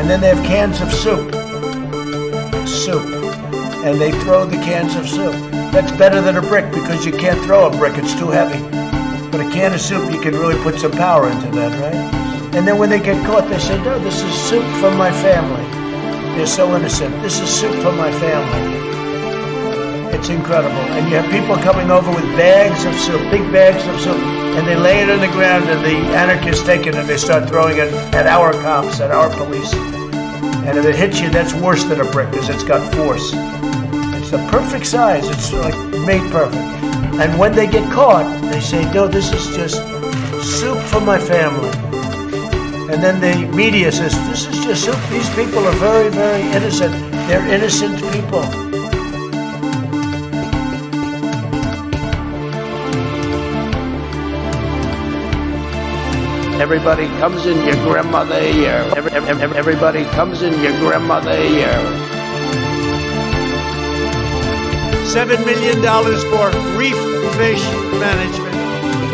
And then they have cans of soup. And they throw the cans of soup. That's better than a brick because you can't throw a brick, it's too heavy. But a can of soup, you can really put some power into that, right? And then when they get caught, they say, no, this is soup from my family. They're so innocent. This is soup from my family. It's incredible. And you have people coming over with bags of soup, big bags of soup, and they lay it on the ground, and the anarchists take it and they start throwing it at our cops, at our police. And if it hits you, that's worse than a brick because it's got force. It's the perfect size. It's like made perfect. And when they get caught, they say, no, this is just soup for my family. And then the media says, this is just soup. These people are very, very innocent. They're innocent people. Everybody comes in your grandmother ear. Everybody comes in your grandmother ear. $7 million for reef fish management.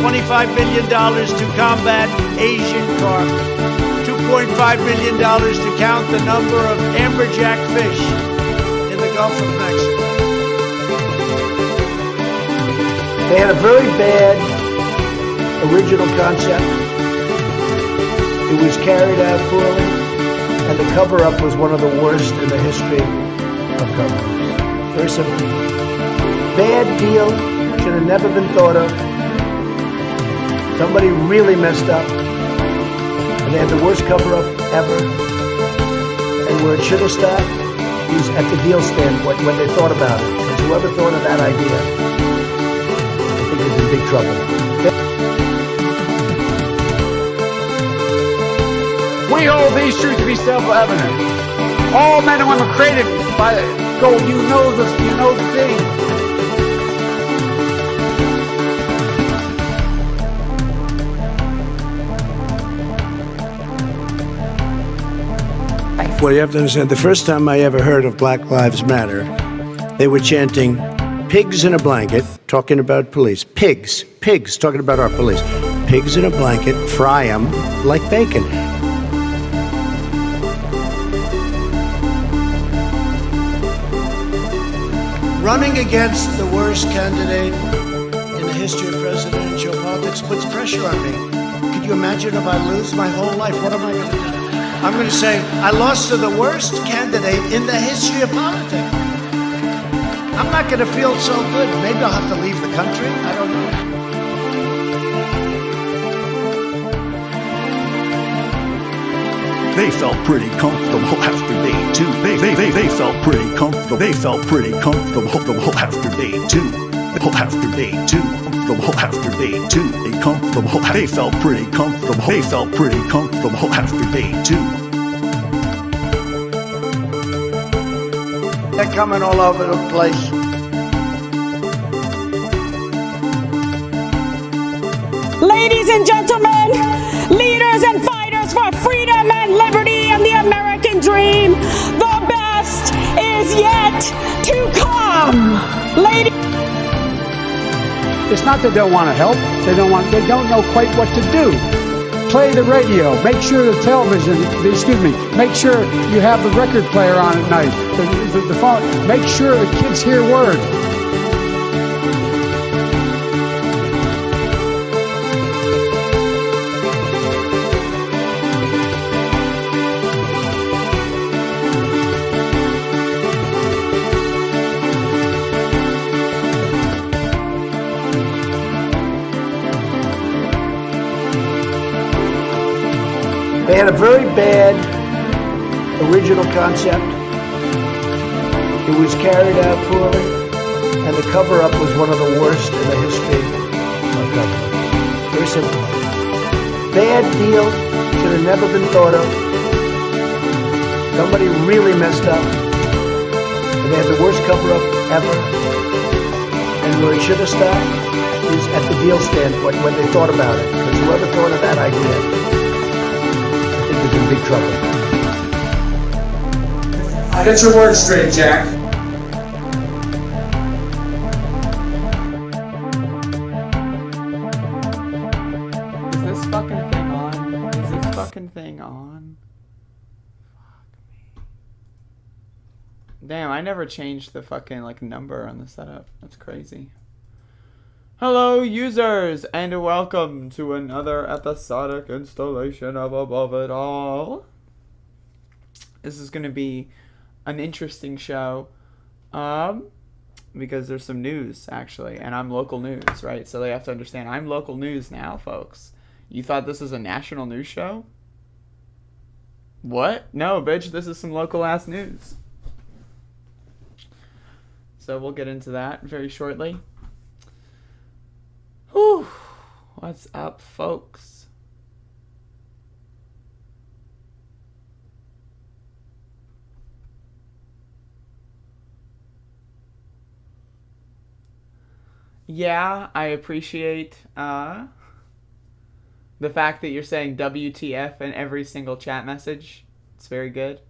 $25 million to combat Asian carp. $2.5 million to count the number of amberjack fish in the Gulf of Mexico. They had a very bad original concept. It was carried out poorly, and the cover-up was one of the worst in the history of cover-ups. Very simple. Bad deal, should have never been thought of. Somebody really messed up, and they had the worst cover-up ever. And where it should have stopped is at the deal standpoint when they thought about it. Because whoever thought of that idea, I think is in big trouble. We hold these truths to be self-evident. All men and women created by God. You know the thing. Well, you have to understand, the first time I ever heard of Black Lives Matter, they were chanting, pigs in a blanket, talking about police. Pigs, talking about our police. Pigs in a blanket, fry them like bacon. Running against the worst candidate in the history of presidential politics puts pressure on me. Could you imagine if I lose my whole life? What am I going to do? I'm going to say, I lost to the worst candidate in the history of politics. I'm not going to feel so good. Maybe I'll have to leave the country. I don't know. They felt pretty comfortable after day two. They felt pretty comfortable. They felt pretty comfortable after day two. After day two. Comfortable after day two. They comfortable. They felt pretty comfortable. They felt pretty comfortable after day two. They're coming all over the place. Ladies and gentlemen, leaders and fighters for freedom and liberty and the American dream, the best is yet to come. Ladies. It's not that they don't want to help. They don't know quite what to do. Play the radio. Make sure the television, make sure you have the record player on at night. The phone. Make sure the kids hear word. They had a very bad original concept. It was carried out poorly, and the cover-up was one of the worst in the history of cover-ups. Very simple. Bad deal, should have never been thought of. Somebody really messed up, and they had the worst cover-up ever. And where it should have stopped is at the deal standpoint when they thought about it. Because whoever thought of that idea is in big trouble. Get your words straight, Jack. Is this fucking thing on? Is this fucking thing on? Fuck. Damn, I never changed the fucking, like, number on the setup. That's crazy. Hello, users, and welcome to another episodic installation of Above It All. This is going to be an interesting show, because there's some news, actually, and I'm local news, right? So they have to understand, I'm local news now, folks. You thought this was a national news show? What? No, bitch, this is some local-ass news. So we'll get into that very shortly. Whew. What's up, folks? Yeah, I appreciate the fact that you're saying WTF in every single chat message. It's very good.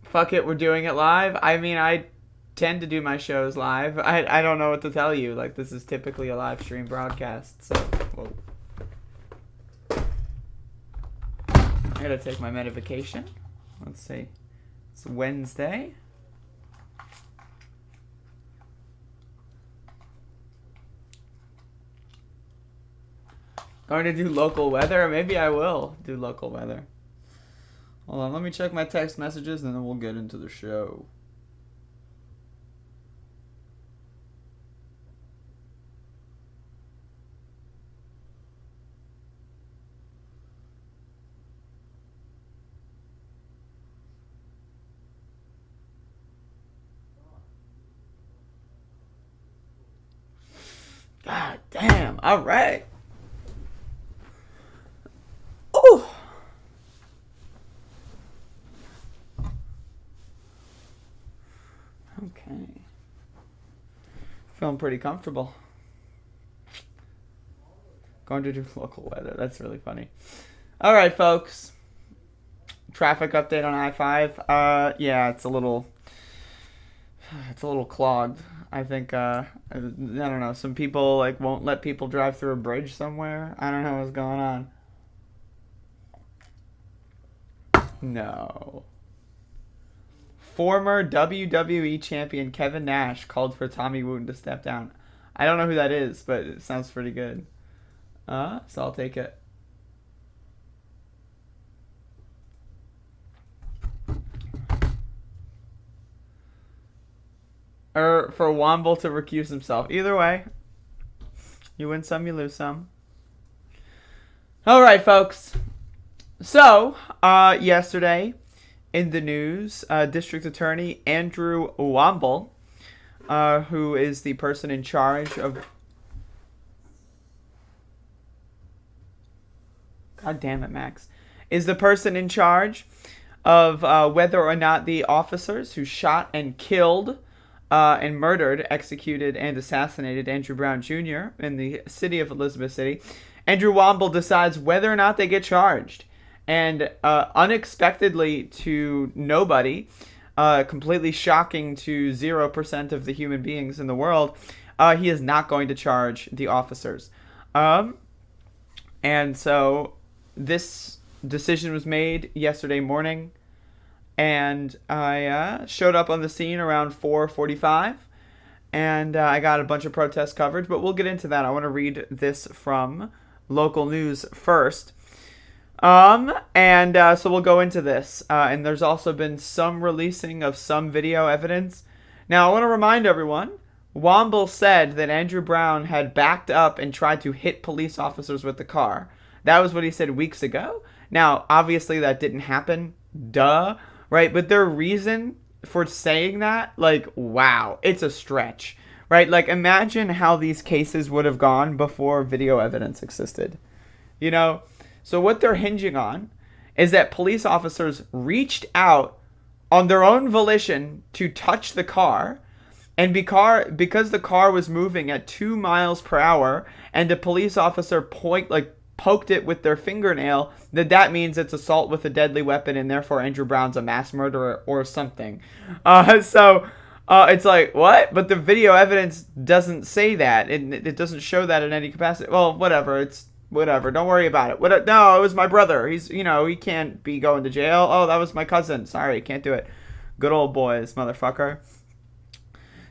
Fuck it, we're doing it live. I mean, I tend to do my shows live. I don't know what to tell you. Like, this is typically a live stream broadcast, so... Whoa. I gotta take my medication. Let's see. It's Wednesday. Going to do local weather? Maybe I will do local weather. Hold on, let me check my text messages and then we'll get into the show. God damn, alright. Ooh. Okay. Feeling pretty comfortable. Going to do local weather. That's really funny. All right, folks. Traffic update on I-5. Yeah, it's a little clogged. I think I don't know. Some people like won't let people drive through a bridge somewhere. I don't know what's going on. No. Former WWE champion Kevin Nash called for Tommy Wooten to step down. I don't know who that is, but it sounds pretty good. So I'll take it. Or for Womble to recuse himself. Either way. You win some, you lose some. Alright, folks. So, yesterday, in the news, District Attorney Andrew Womble, who is the person in charge of... God damn it, Max. Is the person in charge of whether or not the officers who shot and killed and murdered, executed, and assassinated Andrew Brown Jr. in the city of Elizabeth City. Andrew Womble decides whether or not they get charged. And unexpectedly to nobody, completely shocking to 0% of the human beings in the world, he is not going to charge the officers. And so this decision was made yesterday morning. And I showed up on the scene around 4:45. And I got a bunch of protest coverage. But we'll get into that. I want to read this from local news first. So we'll go into this. And there's also been some releasing of some video evidence. Now, I want to remind everyone, Womble said that Andrew Brown had backed up and tried to hit police officers with the car. That was what he said weeks ago. Now, obviously that didn't happen. Duh. Right? But their reason for saying that, like, wow, it's a stretch. Right? Like, imagine how these cases would have gone before video evidence existed. You know? So what they're hinging on is that police officers reached out on their own volition to touch the car, and because the car was moving at 2 miles per hour, and a police officer poked it with their fingernail, that means it's assault with a deadly weapon, and therefore Andrew Brown's a mass murderer or something. It's like, what? But the video evidence doesn't say that. It doesn't show that in any capacity. Well, whatever. It's Whatever. Don't worry about it. No, it was my brother. He's, he can't be going to jail. Oh, that was my cousin. Sorry, can't do it. Good old boys, motherfucker.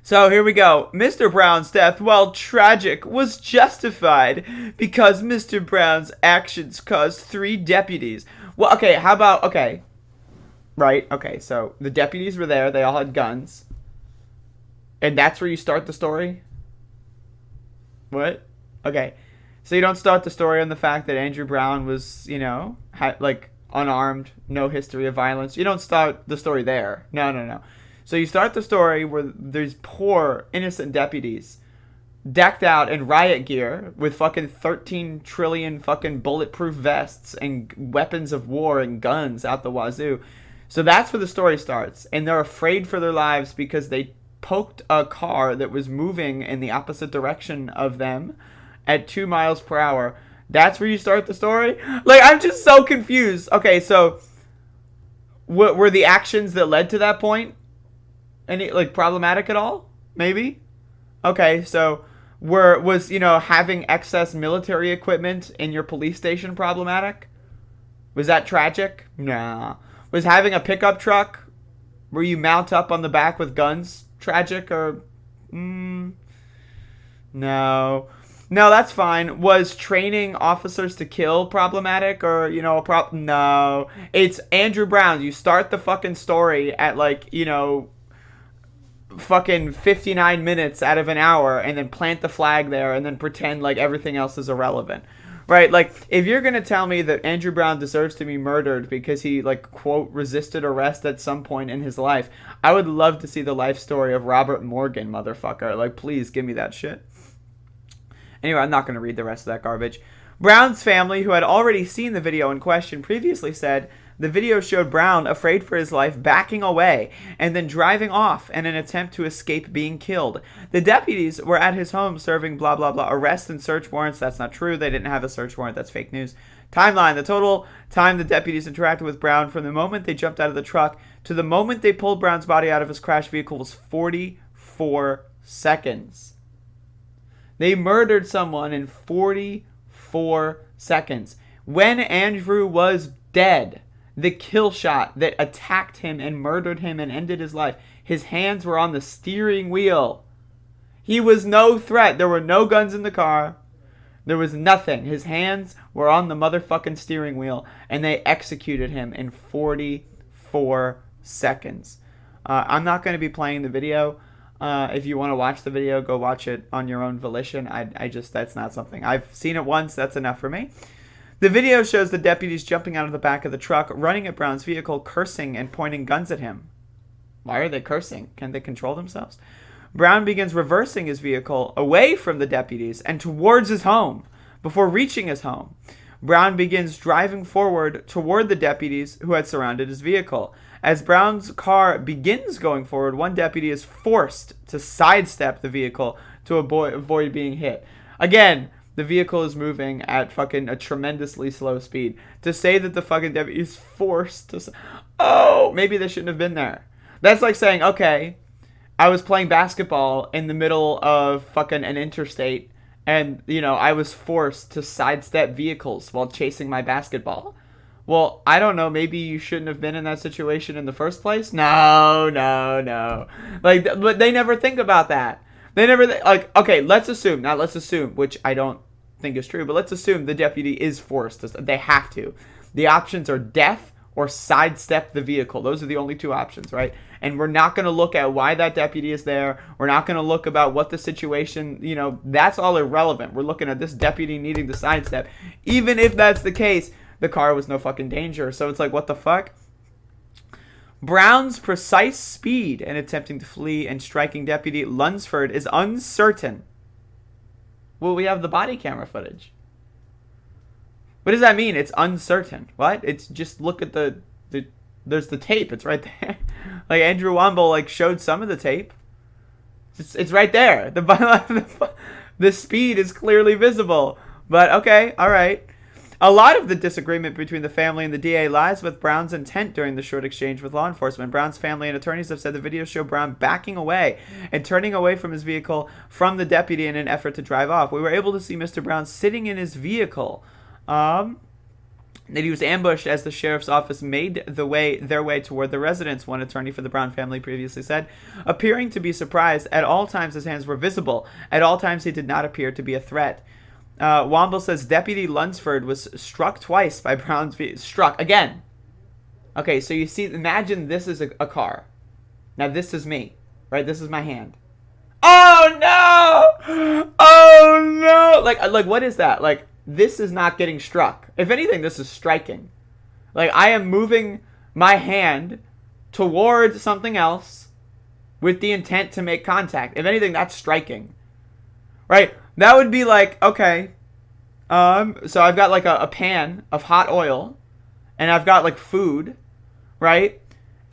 So here we go. Mr. Brown's death, while tragic, was justified because Mr. Brown's actions caused 3 deputies. Well, okay, how about, okay. Right, okay, so the deputies were there. They all had guns. And that's where you start the story? What? Okay. So you don't start the story on the fact that Andrew Brown was, unarmed, no history of violence. You don't start the story there. No. So you start the story where there's poor, innocent deputies decked out in riot gear with fucking 13 trillion fucking bulletproof vests and weapons of war and guns out the wazoo. So that's where the story starts. And they're afraid for their lives because they poked a car that was moving in the opposite direction of them at 2 miles per hour. That's where you start the story? I'm just so confused. Okay, so what were the actions that led to that point any problematic at all? Maybe? Okay, so was having excess military equipment in your police station problematic? Was that tragic? Nah. Was having a pickup truck where you mount up on the back with guns tragic or no. No, that's fine. Was training officers to kill problematic or, no. It's Andrew Brown. You start the fucking story at fucking 59 minutes out of an hour and then plant the flag there and then pretend like everything else is irrelevant. Right? If you're going to tell me that Andrew Brown deserves to be murdered because he, quote, resisted arrest at some point in his life, I would love to see the life story of Robert Morgan, motherfucker. Please give me that shit. Anyway, I'm not going to read the rest of that garbage. Brown's family, who had already seen the video in question, previously said the video showed Brown, afraid for his life, backing away and then driving off in an attempt to escape being killed. The deputies were at his home serving blah, blah, blah, arrest and search warrants. That's not true. They didn't have a search warrant. That's fake news. Timeline. The total time the deputies interacted with Brown from the moment they jumped out of the truck to the moment they pulled Brown's body out of his crashed vehicle was 44 seconds. They murdered someone in 44 seconds. When Andrew was dead, the kill shot that attacked him and murdered him and ended his life, his hands were on the steering wheel. He was no threat. There were no guns in the car. There was nothing. His hands were on the motherfucking steering wheel, and they executed him in 44 seconds. I'm not going to be playing the video. If you want to watch the video, go watch it on your own volition. That's not something. I've seen it once. That's enough for me. The video shows the deputies jumping out of the back of the truck, running at Brown's vehicle, cursing and pointing guns at him. Why are they cursing? Can they control themselves? Brown begins reversing his vehicle away from the deputies and towards his home before reaching his home. Brown begins driving forward toward the deputies who had surrounded his vehicle. As Brown's car begins going forward, one deputy is forced to sidestep the vehicle to avoid being hit. Again, the vehicle is moving at fucking a tremendously slow speed. To say that the fucking deputy is forced to... Oh, maybe they shouldn't have been there. That's like saying, okay, I was playing basketball in the middle of fucking an interstate and, I was forced to sidestep vehicles while chasing my basketball. Well, I don't know. Maybe you shouldn't have been in that situation in the first place. No. But they never think about that. They never, okay, let's assume, which I don't think is true, but let's assume the deputy is forced. They have to. The options are death or sidestep the vehicle. Those are the only two options, right? And we're not going to look at why that deputy is there. We're not going to look about what the situation, that's all irrelevant. We're looking at this deputy needing to sidestep. Even if that's the case, the car was no fucking danger. So it's what the fuck? Brown's precise speed in attempting to flee and striking Deputy Lunsford is uncertain. Well, we have the body camera footage. What does that mean? It's uncertain. What? It's just look at there's the tape. It's right there. Andrew Womble showed some of the tape. It's right there. The speed is clearly visible. But okay, all right. A lot of the disagreement between the family and the DA lies with Brown's intent during the short exchange with law enforcement. Brown's family and attorneys have said the videos show Brown backing away and turning away from his vehicle from the deputy in an effort to drive off. We were able to see Mr. Brown sitting in his vehicle. That he was ambushed as the sheriff's office made their way toward the residence, one attorney for the Brown family previously said. Appearing to be surprised, at all times his hands were visible. At all times he did not appear to be a threat. Womble says Deputy Lunsford was struck twice by Brown's vehicle. Struck again. Okay, so you see, imagine this is a car. Now this is me, right? This is my hand. Oh no! Oh no! Like what is that? Like, this is not getting struck. If anything, this is striking. Like, I am moving my hand towards something else with the intent to make contact. If anything, that's striking. Right? That would be like, okay. So I've got like a pan of hot oil. And I've got like food. Right?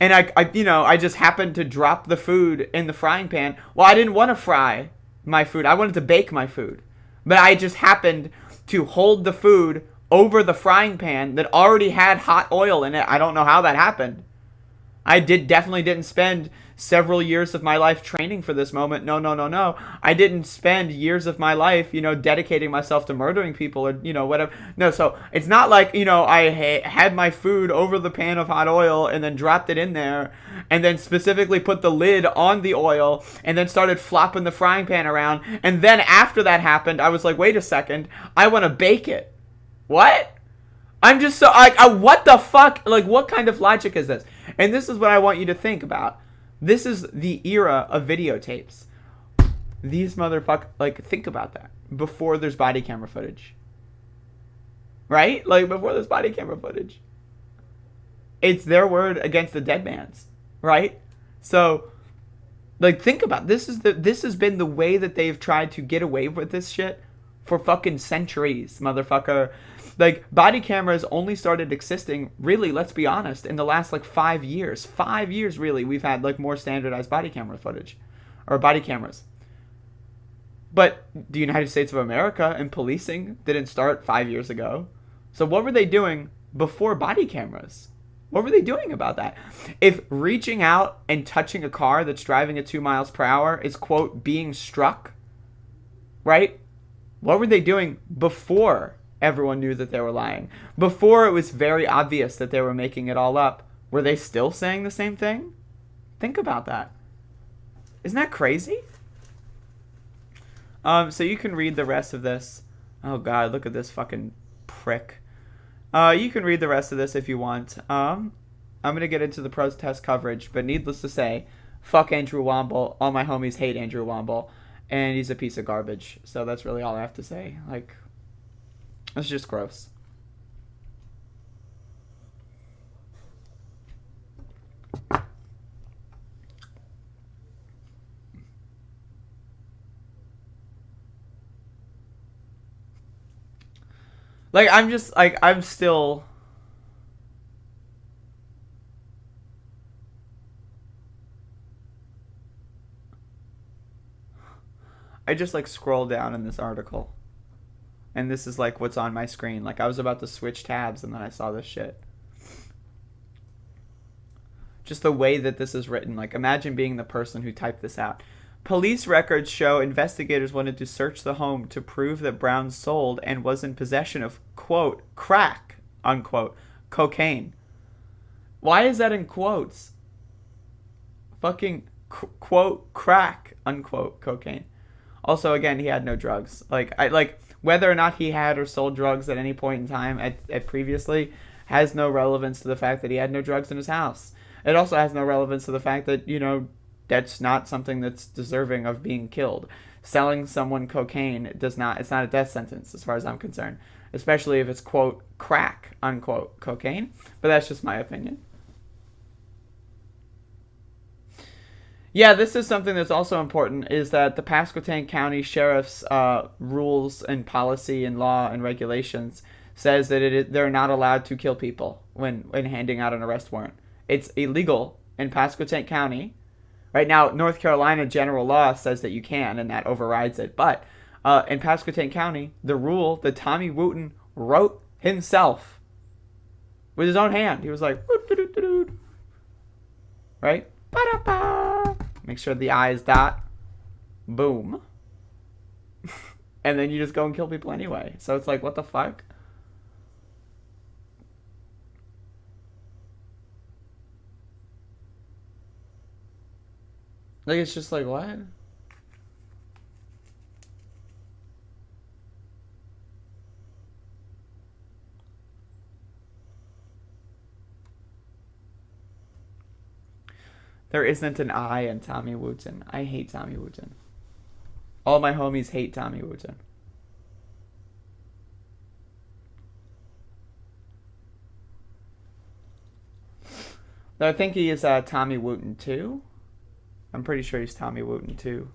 And I just happened to drop the food in the frying pan. Well, I didn't want to fry my food. I wanted to bake my food. But I just happened to hold the food over the frying pan that already had hot oil in it. I don't know how that happened. I definitely didn't spend several years of my life training for this moment. No. I didn't spend years of my life, dedicating myself to murdering people or, whatever. No, so it's not like, I had my food over the pan of hot oil and then dropped it in there and then specifically put the lid on the oil and then started flopping the frying pan around. And then after that happened, I was like, wait a second, I want to bake it. What? I'm just so, what the fuck? Like, what kind of logic is this? And this is what I want you to think about. This is the era of videotapes. These motherfuckers, think about that. Before there's body camera footage. Right? Like, before there's body camera footage. It's their word against the dead man's. Right? So, think about it. This has been the way that they've tried to get away with this shit for fucking centuries, motherfucker. Body cameras only started existing, really, let's be honest, in the last, 5 years. 5 years, really, we've had, more standardized body camera footage. Or body cameras. But the United States of America and policing didn't start 5 years ago. So what were they doing before body cameras? What were they doing about that? If reaching out and touching a car that's driving at 2 miles per hour is, quote, being struck, right? What were they doing before everyone knew that they were lying? Before it was very obvious that they were making it all up, were they still saying the same thing? Think about that. Isn't that crazy? So you can read the rest of this. Oh god, look at this fucking prick. You can read the rest of this if you want. I'm gonna get into the protest coverage, but needless to say, fuck Andrew Womble. All my homies hate Andrew Womble, and he's a piece of garbage. So that's really all I have to say. It's just gross. I'm still... I just, scroll down in this article. And this is, what's on my screen. I was about to switch tabs, and then I saw this shit. Just the way that this is written. Imagine being the person who typed this out. Police records show investigators wanted to search the home to prove that Brown sold and was in possession of, quote, crack, unquote, cocaine. Why is that in quotes? Fucking, quote, crack, unquote, cocaine. Also, again, he had no drugs. Whether or not he had or sold drugs at any point in time at previously has no relevance to the fact that he had no drugs in his house. It also has no relevance to the fact that, that's not something that's deserving of being killed. Selling someone cocaine it's not a death sentence as far as I'm concerned. Especially if it's, quote, crack, unquote, cocaine. But that's just my opinion. Yeah, this is something that's also important, is that the Pasquotank County Sheriff's rules and policy and law and regulations says that they're not allowed to kill people when handing out an arrest warrant. It's illegal in Pasquotank County. Right now, North Carolina general law says that you can, and that overrides it. But in Pasquotank County, the rule that Tommy Wooten wrote himself with his own hand. He was like, right? Ba-da-ba. Make sure the I's dot. Boom. And then you just go and kill people anyway. So it's like, what the fuck? Like, it's just like, what? There isn't an I in Tommy Wooten. I hate Tommy Wooten. All my homies hate Tommy Wooten. I think he is Tommy Wooten too. I'm pretty sure he's Tommy Wooten too.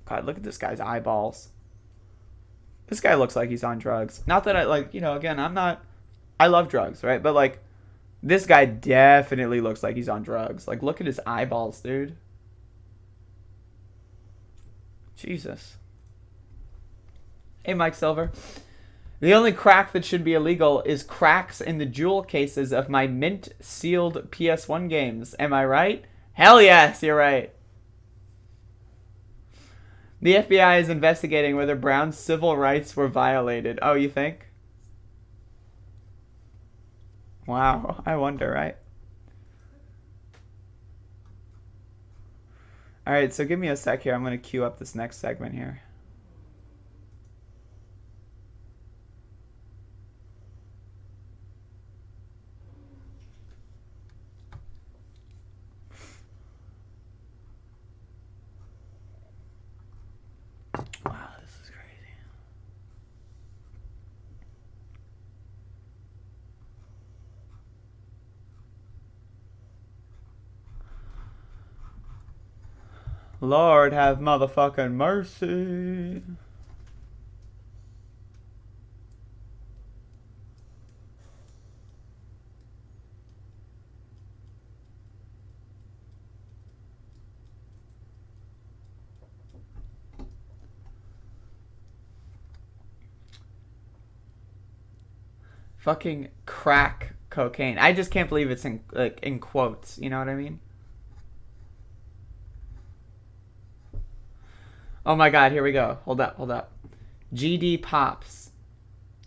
God, look at this guy's eyeballs. This guy looks like he's on drugs. Not that I, like, you know, again, I love drugs, right? But, like, this guy definitely looks like he's on drugs. Like, look at his eyeballs, dude. Jesus. Hey, Mike Silver. The only crack that should be illegal is cracks in the jewel cases of my mint-sealed PS1 games. Am I right? Hell yes, you're right. The FBI is investigating whether Brown's civil rights were violated. Oh, you think? Wow, I wonder, right? Alright, so give me a sec here. I'm going to queue up this next segment here. Wow, this is crazy. Lord have motherfucking mercy. Fucking crack cocaine. I just can't believe it's in quotes. You know what I mean? Oh my god, here we go. Hold up. GD Pops.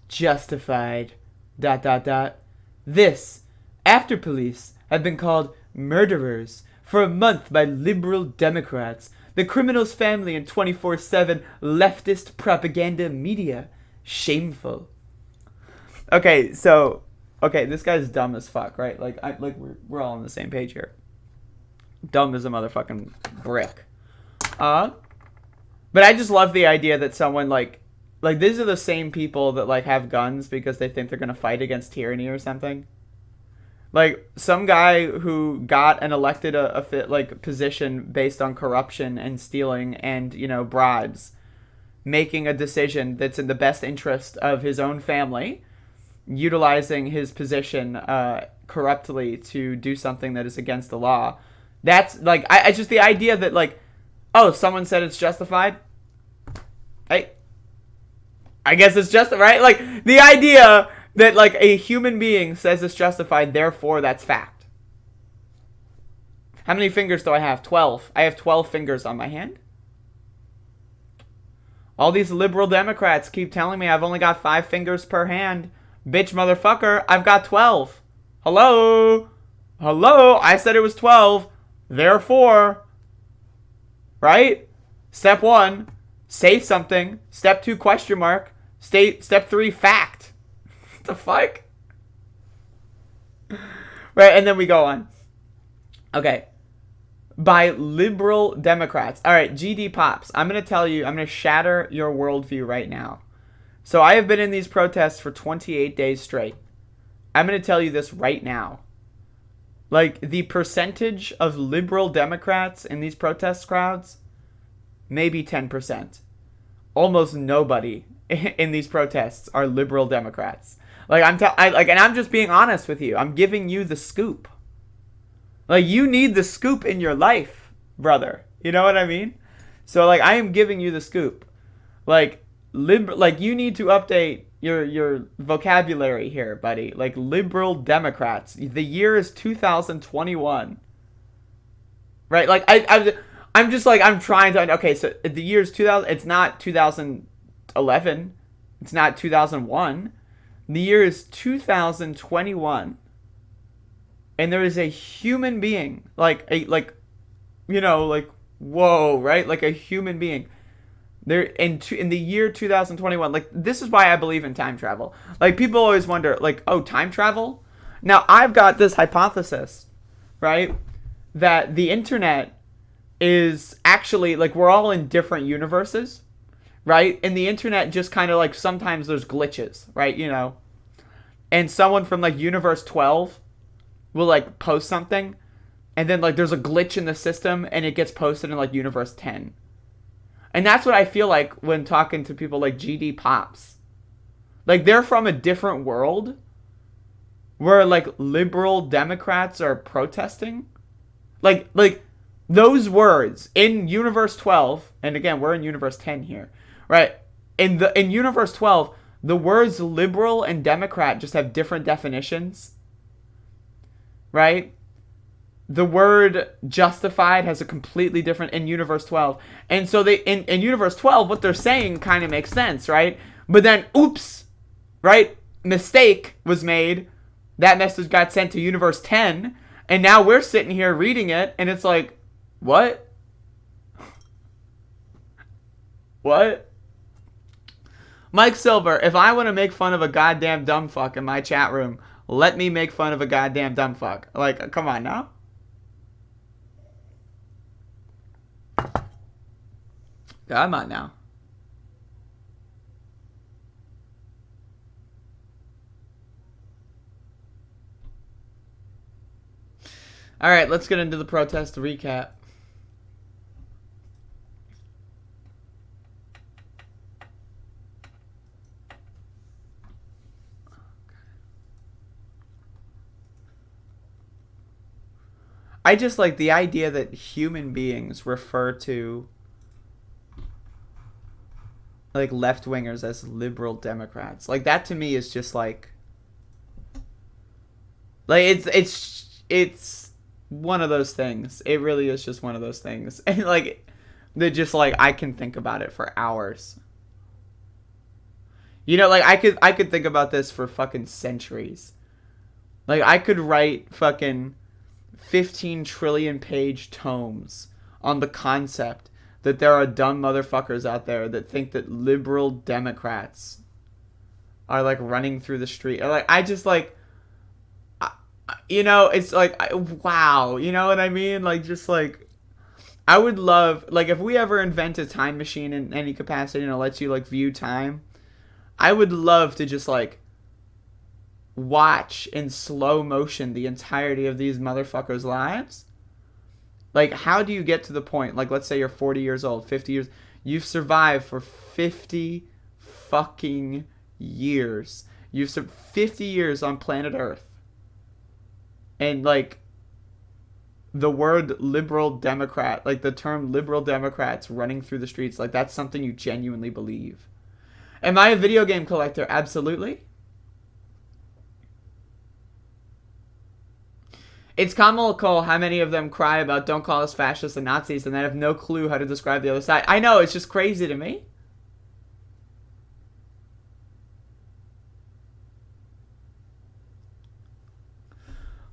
Justified. ... This, after police have been called murderers for a month by liberal Democrats, the criminal's family, and 24/7 leftist propaganda media. Shameful. Okay, so, this guy's dumb as fuck, right? Like we're all on the same page here. Dumb as a motherfucking brick. But I just love the idea that someone like these are the same people that like have guns because they think they're gonna fight against tyranny or something. Like some guy who got an elected position based on corruption and stealing and, you know, bribes, making a decision that's in the best interest of his own family, utilizing his position corruptly to do something that is against the law. That's like I just the idea that like, oh, someone said it's justified. I guess it's just right. Like the idea that like a human being says it's justified, therefore that's fact. How many fingers do I have? 12. I have 12 fingers on my hand. All these liberal Democrats keep telling me I've only got 5 fingers per hand. Bitch motherfucker, I've got 12. Hello? I said it was 12. Therefore, right? Step 1, say something. Step 2, question mark. Step 3, fact. What the fuck? Right, and then we go on. Okay. By liberal Democrats. All right, GD Pops. I'm going to shatter your worldview right now. So I have been in these protests for 28 days straight. I'm going to tell you this right now. Like, the percentage of liberal Democrats in these protest crowds, maybe 10%. Almost nobody in these protests are liberal Democrats. Like, and I'm just being honest with you. I'm giving you the scoop. Like, you need the scoop in your life, brother. You know what I mean? So, like, I am giving you the scoop. Like like you need to update your vocabulary here, buddy. Like liberal Democrats. The year is 2021. Right? Like I'm just like I'm trying to okay, so the year is 2000, it's not 2011. It's not 2001. The year is 2021. And there is a human being, like whoa, right? Like a human being. There in the year 2021, like this is why I believe in time travel. Like people always wonder, like, oh, time travel? Now I've got this hypothesis, right? That the internet is actually like we're all in different universes, right? And the internet just kind of like sometimes there's glitches, right? And someone from like universe 12 will like post something, and then like there's a glitch in the system and it gets posted in like universe 10. And that's what I feel like when talking to people like GD Pops. Like they're from a different world where like liberal Democrats are protesting. Like those words in universe 12, and again, we're in universe 10 here, right? In universe 12, the words liberal and Democrat just have different definitions. Right? The word justified has a completely different in universe 12. And so they in universe 12, what they're saying kind of makes sense, right? But then oops, right? Mistake was made. That message got sent to universe 10, and now we're sitting here reading it and it's like, what? What? Mike Silver, if I want to make fun of a goddamn dumb fuck in my chat room, let me make fun of a goddamn dumb fuck. Like, come on now. Come on now. All right, let's get into the protest recap. I just like the idea that human beings refer to like left-wingers as liberal Democrats. Like that to me is just like it's one of those things. It really is just one of those things. And like they're just like I can think about it for hours. Like I could think about this for fucking centuries. Like I could write fucking 15 trillion page tomes on the concept that there are dumb motherfuckers out there that think that liberal Democrats are like running through the street. Like I just like, it's like, wow, you know what I mean? Like just like, I would love, like if we ever invent a time machine in any capacity and it lets you like view time, I would love to just like watch in slow motion the entirety of these motherfuckers' lives. Like, how do you get to the point, like, let's say you're 40 years old, 50 years, you've survived for 50 fucking years. You've survived 50 years on planet Earth. And, like, the word liberal Democrat, like, the term liberal Democrats running through the streets, like, that's something you genuinely believe. Am I a video game collector? Absolutely. It's comical how many of them cry about don't call us fascists and Nazis and then have no clue how to describe the other side. I know, it's just crazy to me.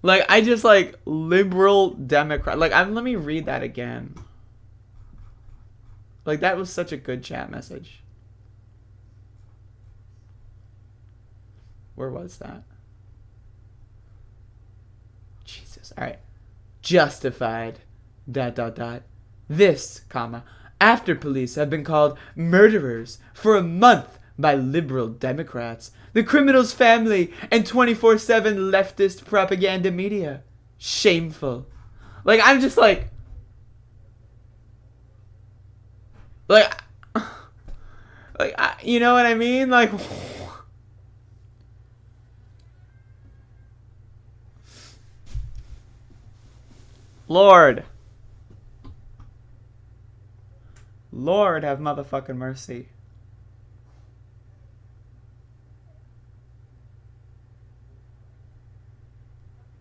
Like, I just like liberal Democrat. Like, let me read that again. Like, that was such a good chat message. Where was that? All right. Justified. ... This, after police have been called murderers for a month by liberal Democrats, the criminal's family, and 24/7 leftist propaganda media. Shameful. Like, I'm just like... you know what I mean? Like... Lord have motherfucking mercy.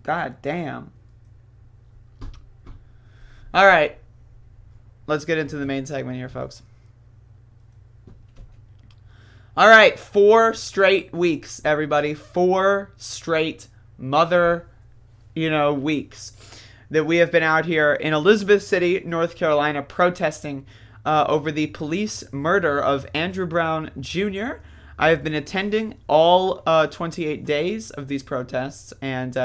God damn. All right. Let's get into the main segment here, folks. All right. 4 straight weeks, everybody. 4 straight weeks that we have been out here in Elizabeth City, North Carolina, protesting over the police murder of Andrew Brown Jr. I have been attending all 28 days of these protests, and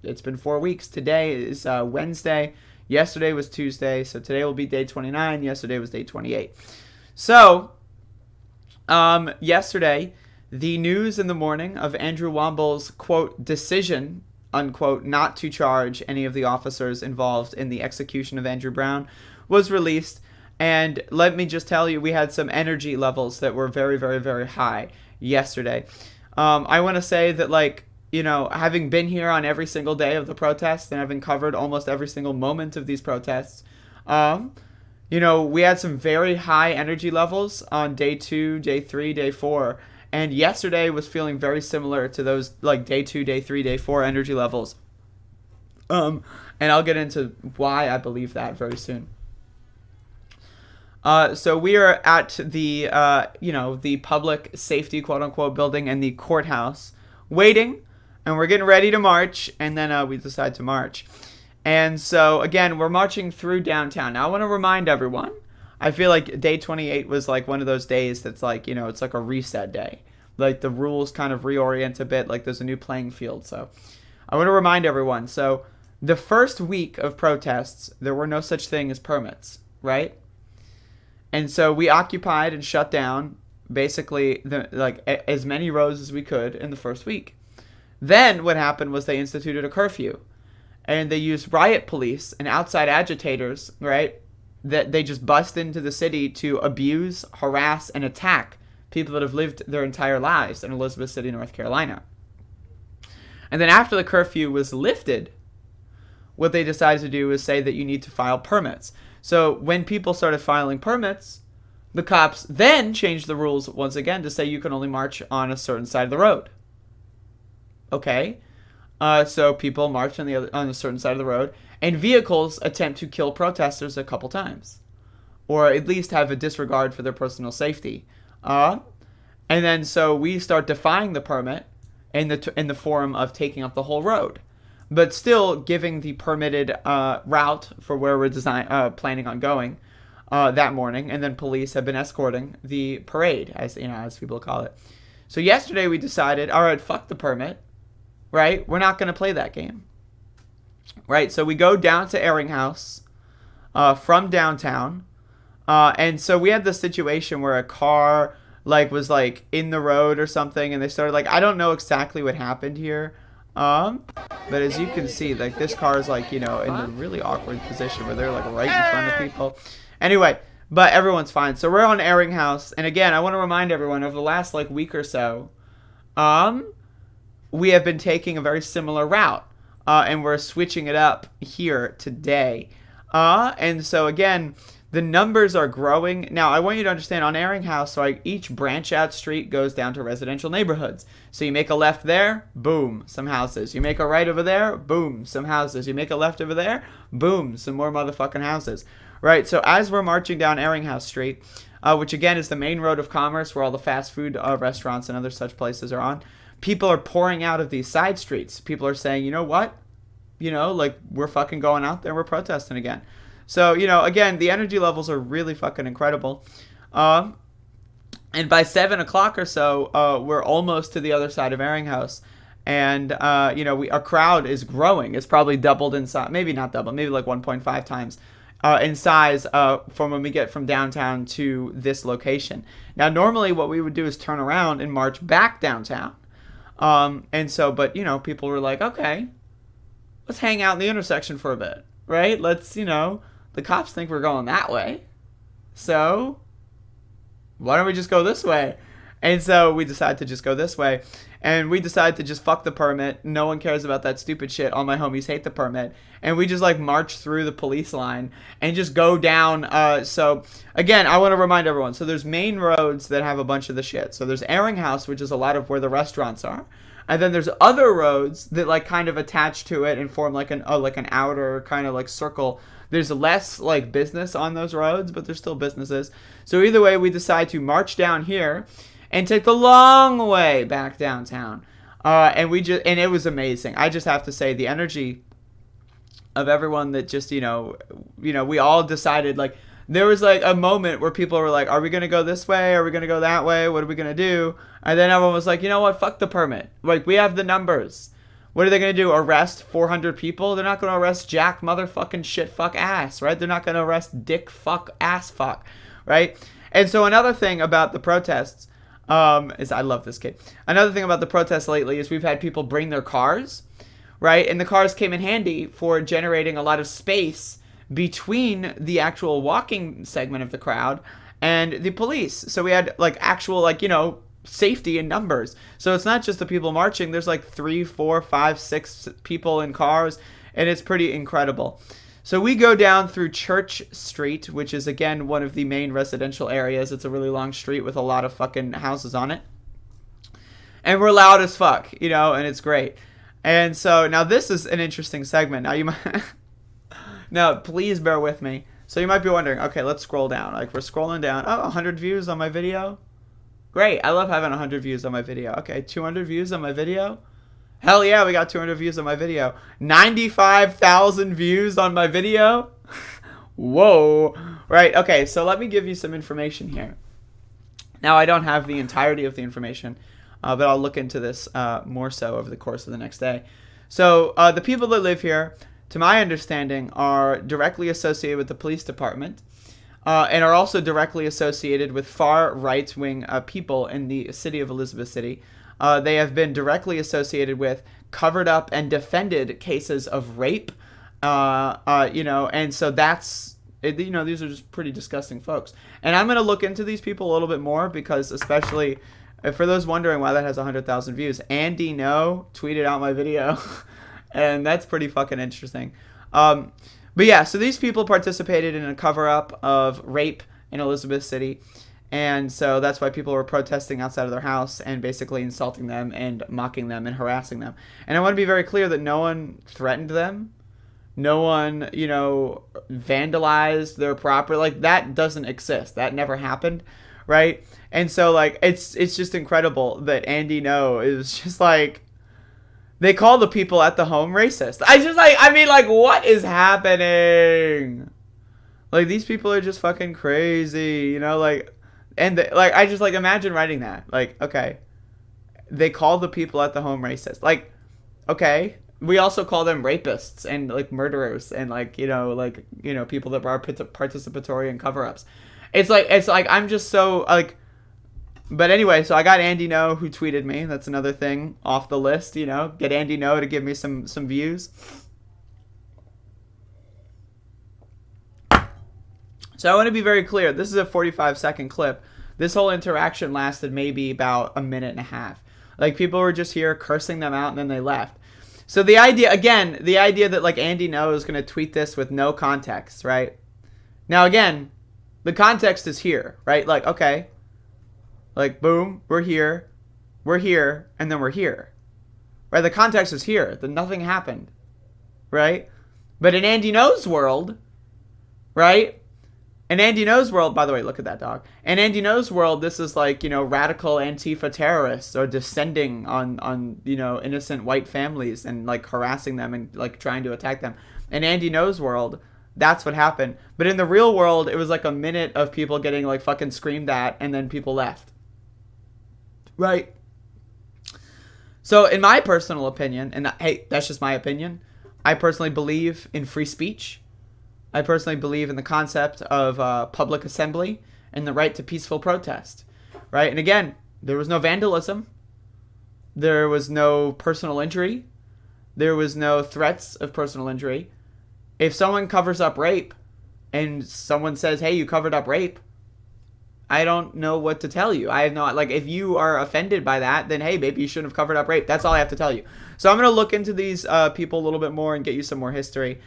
it's been 4 weeks. Today is Wednesday. Yesterday was Tuesday, so today will be day 29. Yesterday was day 28. So, yesterday, the news in the morning of Andrew Womble's, quote, decision, unquote, not to charge any of the officers involved in the execution of Andrew Brown was released. And let me just tell you, we had some energy levels that were very, very, very high yesterday. I want to say that, like, having been here on every single day of the protests and having covered almost every single moment of these protests, we had some very high energy levels on day 2, day 3, day 4. And yesterday was feeling very similar to those, like, day 2, day 3, day 4 energy levels. And I'll get into why I believe that very soon. So we are at the, the public safety, quote-unquote, building and the courthouse waiting, and we're getting ready to march, and then we decide to march. And so, again, we're marching through downtown. Now, I want to remind everyone, I feel like day 28 was like one of those days that's like, it's like a reset day. Like, the rules kind of reorient a bit, like there's a new playing field. So I want to remind everyone, so the first week of protests, there were no such thing as permits, right? And so we occupied and shut down basically as many roads as we could in the first week. Then what happened was they instituted a curfew, and they used riot police and outside agitators, right? That they just bust into the city to abuse, harass, and attack people that have lived their entire lives in Elizabeth City, North Carolina. And then after the curfew was lifted, what they decided to do was say that you need to file permits. So when people started filing permits, the cops then changed the rules once again to say you can only march on a certain side of the road. Okay, so people march on a certain side of the road, and vehicles attempt to kill protesters a couple times, or at least have a disregard for their personal safety. And then so we start defying the permit in the form of taking up the whole road, but still giving the permitted route for where we're planning on going that morning. And then police have been escorting the parade, as people call it. So yesterday we decided, all right, fuck the permit, right? We're not going to play that game, right? So we go down to Eringhouse from downtown, and so we had this situation where a car was in the road or something, and they started I don't know exactly what happened here. But as you can see, this car is in a really awkward position where they're right in front of people. Anyway, but everyone's fine. So we're on Eringhouse, and again, I want to remind everyone over the last week or so, we have been taking a very similar route, and we're switching it up here today. And so again, the numbers are growing. Now, I want you to understand, on Eringhouse, so each branch out street goes down to residential neighborhoods. So you make a left there, boom, some houses. You make a right over there, boom, some houses. You make a left over there, boom, some more motherfucking houses. Right, so as we're marching down Eringhouse Street, which again is the main road of commerce where all the fast food restaurants and other such places are on, people are pouring out of these side streets. People are saying, you know what? We're fucking going out there, we're protesting again. So, again, the energy levels are really fucking incredible. And by 7 o'clock or so, we're almost to the other side of Eringhouse. And, our crowd is growing. It's probably doubled in size. Maybe not double, maybe 1.5 times in size from when we get from downtown to this location. Now, normally what we would do is turn around and march back downtown. And so, but, people were like, okay, let's hang out in the intersection for a bit, right? Let's, the cops think we're going that way. So why don't we just go this way? And so we decided to just go this way. And we decided to just fuck the permit. No one cares about that stupid shit. All my homies hate the permit. And we just march through the police line and just go down. So again, I want to remind everyone. So there's main roads that have a bunch of the shit. So there's Eringhouse, which is a lot of where the restaurants are. And then there's other roads that like kind of attach to it and form like an outer kind of like circle. There's less like business on those roads, but there's still businesses. So either way, we decide to march down here and take the long way back downtown. And it was amazing. I just have to say the energy of everyone that just, we all decided, like, there was like a moment where people were like, are we going to go this way? Are we going to go that way? What are we going to do? And then everyone was like, you know what? Fuck the permit. Like, we have the numbers. What are they going to do? Arrest 400 people? They're not going to arrest Jack motherfucking shit fuck ass, right? They're not going to arrest dick fuck ass fuck, right? And so another thing about the protests is I love this kid. Another thing about the protests lately is we've had people bring their cars, right? And the cars came in handy for generating a lot of space between the actual walking segment of the crowd and the police. So we had like actual safety in numbers. So it's not just the people marching. There's like 3, 4, 5, 6 people in cars, and it's pretty incredible. So we go down through Church Street, which is again one of the main residential areas. It's a really long street with a lot of fucking houses on it. And we're loud as fuck, and it's great. And so now this is an interesting segment. Now you might Now, please bear with me. So you might be wondering, okay, let's scroll down. Like, we're scrolling down. Oh, 100 views on my video. Great. I love having 100 views on my video. Okay, 200 views on my video. Hell yeah, we got 200 views on my video. 95,000 views on my video. Whoa. Right, okay, so let me give you some information here. Now, I don't have the entirety of the information, but I'll look into this more so over the course of the next day. So the people that live here, to my understanding, are directly associated with the police department and are also directly associated with far right-wing people in the city of Elizabeth City. They have been directly associated with covered up and defended cases of rape, and so that's, these are just pretty disgusting folks. And I'm going to look into these people a little bit more because especially for those wondering why that has 100,000 views, Andy No tweeted out my video. And that's pretty fucking interesting. But yeah, so these people participated in a cover-up of rape in Elizabeth City. And so that's why people were protesting outside of their house and basically insulting them and mocking them and harassing them. And I want to be very clear that no one threatened them. No one, vandalized their property. Like, that doesn't exist. That never happened, right? And so, like, it's just incredible that Andy No is just like, they call the people at the home racist. What is happening? Like, these people are just fucking crazy, I just, imagine writing that. Like, okay, they call the people at the home racist. Like, okay, we also call them rapists and, murderers and, people that are participatory in cover-ups. It's like, I'm just so, But anyway, so I got Andy No who tweeted me. That's another thing off the list, Get Andy No to give me some views. So I want to be very clear. This is a 45-second clip. This whole interaction lasted maybe about a minute and a half. Like, people were just here cursing them out and then they left. So the idea that Andy No is going to tweet this with no context, right? Now again, the context is here, right? Like, okay. Like, boom, we're here, and then we're here. Right? The context is here. That nothing happened. Right? But in Andy No's world, right? In Andy No's world, by the way, look at that dog. In Andy No's world, this is radical Antifa terrorists are descending on innocent white families and, harassing them and, trying to attack them. In Andy No's world, that's what happened. But in the real world, it was a minute of people getting, fucking screamed at, and then people left. Right. So in my personal opinion, and hey, that's just my opinion, I personally believe in free speech. I personally believe in the concept of public assembly and the right to peaceful protest. Right. And again, there was no vandalism. There was no personal injury. There was no threats of personal injury. If someone covers up rape and someone says, hey, you covered up rape, I don't know what to tell you. I have no, if you are offended by that, then hey, maybe you shouldn't have covered up rape. That's all I have to tell you. So I'm going to look into these people a little bit more and get you some more history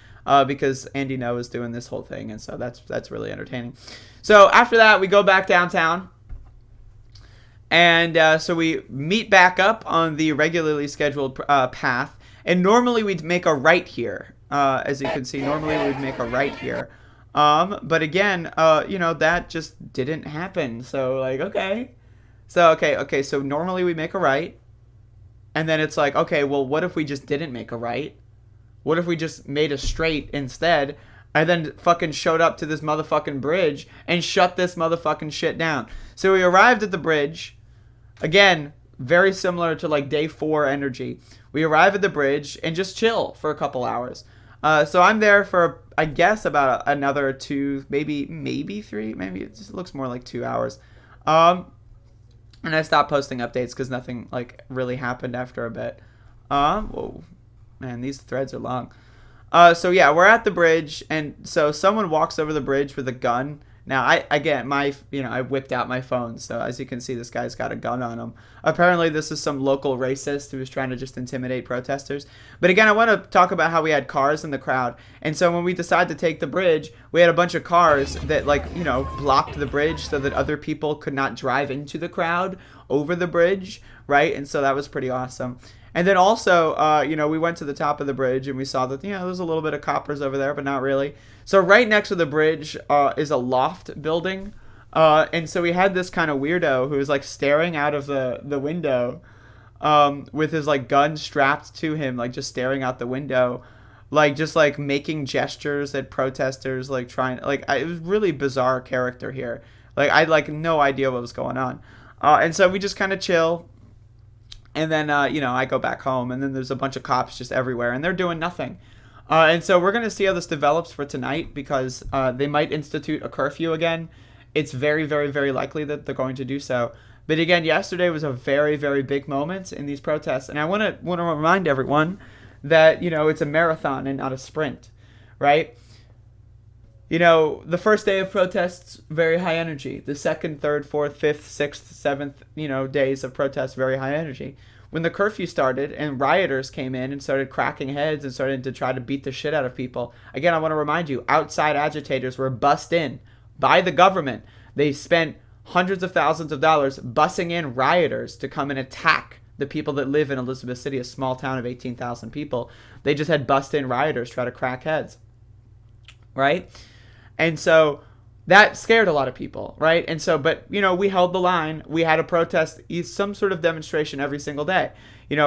because Andy No is doing this whole thing. And so that's really entertaining. So after that, we go back downtown And so we meet back up on the regularly scheduled path. And normally we'd make a right here. As you can see, normally we'd make a right here. But again, that just didn't happen. So, like, okay. So normally we make a right. And then it's like, okay, well, what if we just didn't make a right? What if we just made a straight instead? And then fucking showed up to this motherfucking bridge and shut this motherfucking shit down. So we arrived at the bridge. Again, very similar to like day 4 energy. We arrive at the bridge and just chill for a couple hours. So I'm there for, I guess, about another 2, maybe 3. Maybe it just looks more like 2 hours. And I stopped posting updates because nothing like really happened after a bit. Whoa, man, these threads are long. So yeah, we're at the bridge, and so someone walks over the bridge with a gun. Now, I whipped out my phone, so as you can see, this guy's got a gun on him. Apparently, this is some local racist who was trying to just intimidate protesters. But again, I want to talk about how we had cars in the crowd. And so when we decided to take the bridge, we had a bunch of cars that, blocked the bridge so that other people could not drive into the crowd over the bridge, right? And so that was pretty awesome. And then also, we went to the top of the bridge and we saw that, there's a little bit of coppers over there, but not really. So right next to the bridge is a loft building. And so we had this kind of weirdo who was like staring out of the window with his like gun strapped to him, like just staring out the window, like just like making gestures at protesters, like trying, it was really bizarre character here. Like I had like no idea what was going on. And so we just kind of chill. And then, I go back home, and then there's a bunch of cops just everywhere, and they're doing nothing. And so we're going to see how this develops for tonight, because they might institute a curfew again. It's very, very, very likely that they're going to do so. But again, yesterday was a very, very big moment in these protests. And I want to remind everyone that, it's a marathon and not a sprint, right? The first day of protests, very high energy. The second, third, fourth, fifth, sixth, seventh, days of protests, very high energy. When the curfew started and rioters came in and started cracking heads and started to try to beat the shit out of people, again, I want to remind you, outside agitators were bussed in by the government. They spent hundreds of thousands of dollars bussing in rioters to come and attack the people that live in Elizabeth City, a small town of 18,000 people. They just had bussed in rioters try to crack heads, right? And so that scared a lot of people, right? And so, but, we held the line. We had a protest, some sort of demonstration every single day.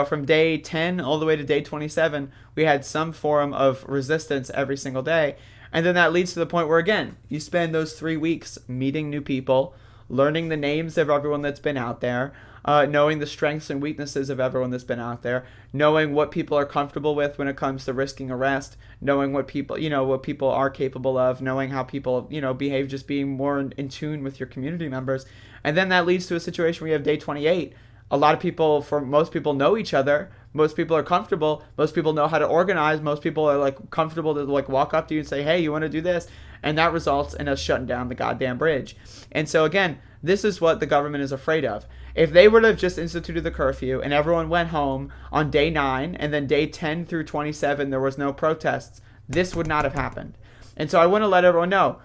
From day 10 all the way to day 27, we had some form of resistance every single day. And then that leads to the point where, again, you spend those 3 weeks meeting new people, learning the names of everyone that's been out there, knowing the strengths and weaknesses of everyone that's been out there, knowing what people are comfortable with when it comes to risking arrest, knowing what people are capable of, knowing how people, behave, just being more in tune with your community members. And then that leads to a situation where you have day 28. A lot of people, most people know each other. Most people are comfortable. Most people know how to organize. Most people are like comfortable to like walk up to you and say, hey, you want to do this? And that results in us shutting down the goddamn bridge. And so again, this is what the government is afraid of. If they would have just instituted the curfew and everyone went home on day 9 and then day 10 through 27 there was no protests, this would not have happened. And so I want to let everyone know,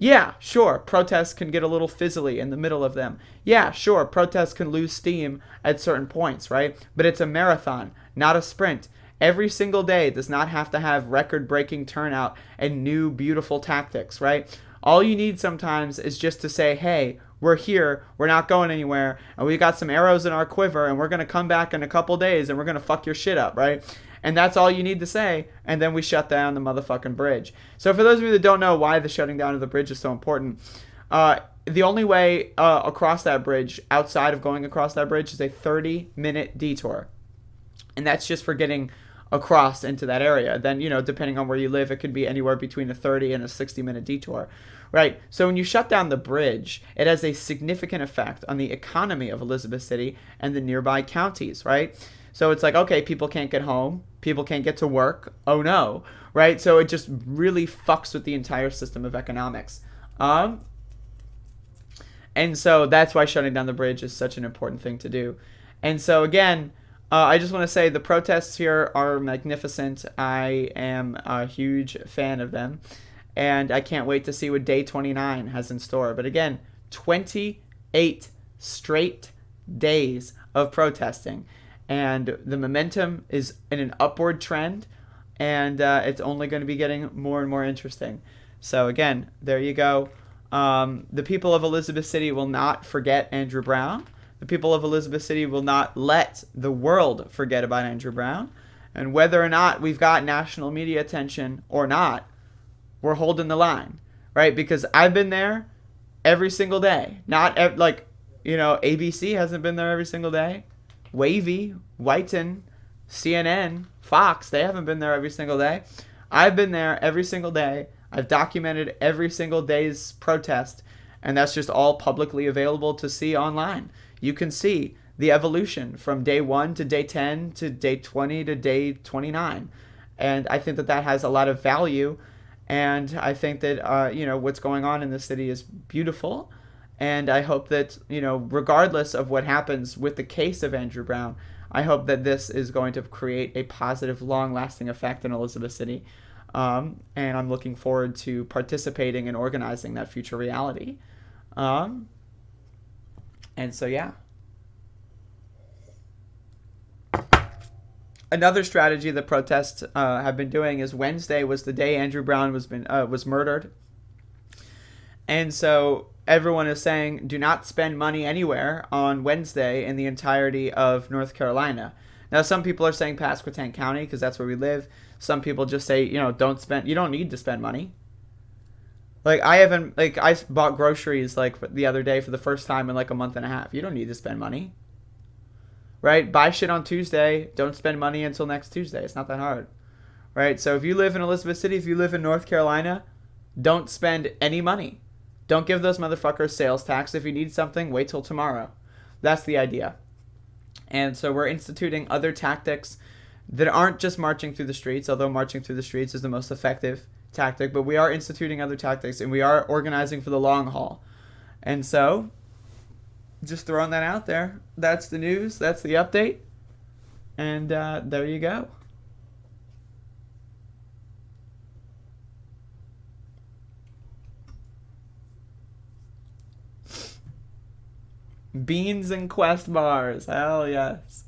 yeah, sure, protests can get a little fizzly in the middle of them. Yeah, sure, protests can lose steam at certain points, right? But it's a marathon, not a sprint. Every single day does not have to have record-breaking turnout and new beautiful tactics, right? All you need sometimes is just to say, hey, we're here, we're not going anywhere, and we got some arrows in our quiver, and we're going to come back in a couple days, and we're going to fuck your shit up, right? And that's all you need to say, and then we shut down the motherfucking bridge. So for those of you that don't know why the shutting down of the bridge is so important, the only way across that bridge, outside of going across that bridge, is a 30-minute detour. And that's just for getting across into that area. Then, depending on where you live, it could be anywhere between a 30 and a 60-minute detour. Right, so when you shut down the bridge, it has a significant effect on the economy of Elizabeth City and the nearby counties, right? So it's like, okay, people can't get home, people can't get to work, oh no, right? So it just really fucks with the entire system of economics. And so that's why shutting down the bridge is such an important thing to do. And so again, I just want to say the protests here are magnificent. I am a huge fan of them. And I can't wait to see what day 29 has in store. But again, 28 straight days of protesting. And the momentum is in an upward trend, and it's only going to be getting more and more interesting. So again, there you go. The people of Elizabeth City will not forget Andrew Brown. The people of Elizabeth City will not let the world forget about Andrew Brown. And whether or not we've got national media attention or not, we're holding the line, right? Because I've been there every single day. Not ABC hasn't been there every single day. Wavy, Whiten, CNN, Fox, they haven't been there every single day. I've been there every single day. I've documented every single day's protest, and that's just all publicly available to see online. You can see the evolution from day 1 to day 10 to day 20 to day 29. And I think that has a lot of value. And I think that, what's going on in the city is beautiful. And I hope that, regardless of what happens with the case of Andrew Brown, I hope that this is going to create a positive, long-lasting effect in Elizabeth City. And I'm looking forward to participating and organizing that future reality. And so, yeah. Another strategy that protests have been doing is Wednesday was the day Andrew Brown was murdered. And so everyone is saying, do not spend money anywhere on Wednesday in the entirety of North Carolina. Now, some people are saying Pasquotank County because that's where we live. Some people just say, you don't need to spend money. I bought groceries the other day for the first time in a month and a half. You don't need to spend money. Right? Buy shit on Tuesday. Don't spend money until next Tuesday. It's not that hard. Right? So if you live in Elizabeth City, if you live in North Carolina, don't spend any money. Don't give those motherfuckers sales tax. If you need something, wait till tomorrow. That's the idea. And so we're instituting other tactics that aren't just marching through the streets, although marching through the streets is the most effective tactic, but we are instituting other tactics, and we are organizing for the long haul. And so, just throwing that out there. That's the news. That's the update. And there you go. Beans and Quest bars. Hell yes.